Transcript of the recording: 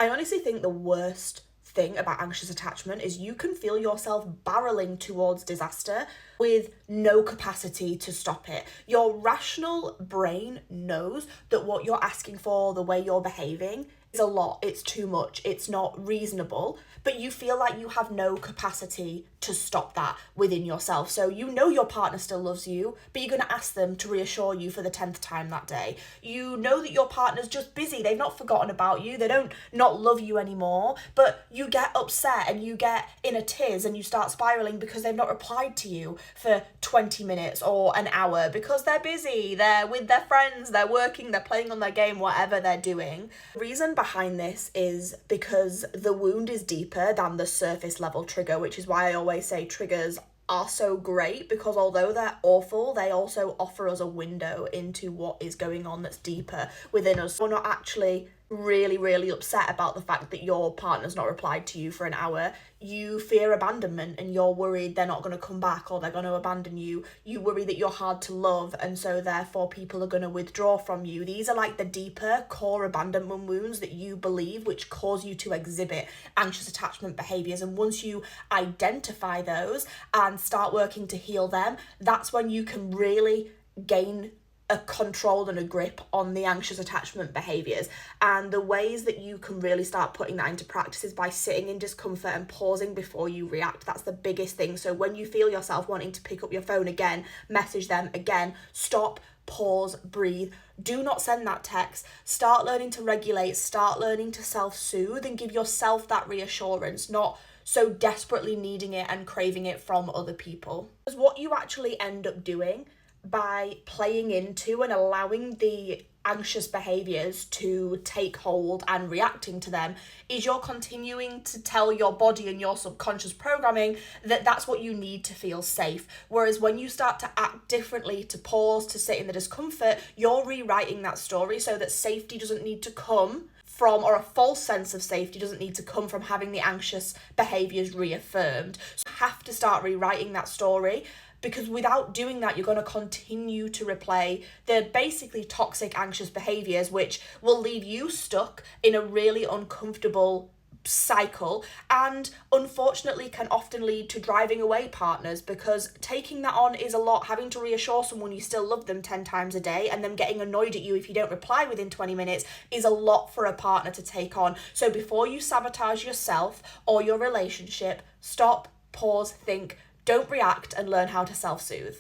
I honestly think the worst thing about anxious attachment is you can feel yourself barreling towards disaster with no capacity to stop it. Your rational brain knows that what you're asking for, the way you're behaving, is a lot, it's too much, it's not reasonable, but you feel like you have no capacity to stop that within yourself. So you know your partner still loves you, but you're going to ask them to reassure you for the 10th time that day. You know that your partner's just busy, they've not forgotten about you, they don't not love you anymore, but you get upset and you get in a tiz and you start spiraling because they've not replied to you for 20 minutes or an hour because they're busy, they're with their friends, they're working, they're playing on their game, whatever they're doing. The reason behind this is because the wound is deeper than the surface level trigger, which is why I always say triggers are so great, because although they're awful, they also offer us a window into what is going on that's deeper within us. We're not actually really upset about the fact that your partner's not replied to you for an hour. You fear abandonment and you're worried they're not going to come back or they're going to abandon you. You worry that you're hard to love and so therefore people are going to withdraw from you. These are like the deeper core abandonment wounds that you believe, which cause you to exhibit anxious attachment behaviors. And once you identify those and start working to heal them, that's when you can really gain a control and a grip on the anxious attachment behaviors. And the ways that you can really start putting that into practice is by sitting in discomfort and pausing before you react. That's the biggest thing. So when you feel yourself wanting to pick up your phone again, message them again, stop, pause, breathe. Do not send that text. Start learning to regulate, start learning to self-soothe and give yourself that reassurance, not so desperately needing it and craving it from other people. Because what you actually end up doing by playing into and allowing the anxious behaviors to take hold and reacting to them is you're continuing to tell your body and your subconscious programming that that's what you need to feel safe. Whereas when you start to act differently, to pause, to sit in the discomfort, you're rewriting that story so that safety doesn't need to come from, or a false sense of safety doesn't need to come from having the anxious behaviors reaffirmed. So you have to start rewriting that story, because without doing that, you're going to continue to replay the basically toxic anxious behaviors, which will leave you stuck in a really uncomfortable cycle and unfortunately can often lead to driving away partners, because taking that on is a lot. Having to reassure someone you still love them 10 times a day and them getting annoyed at you if you don't reply within 20 minutes is a lot for a partner to take on. So before you sabotage yourself or your relationship, stop, pause, think, don't react, and learn how to self-soothe.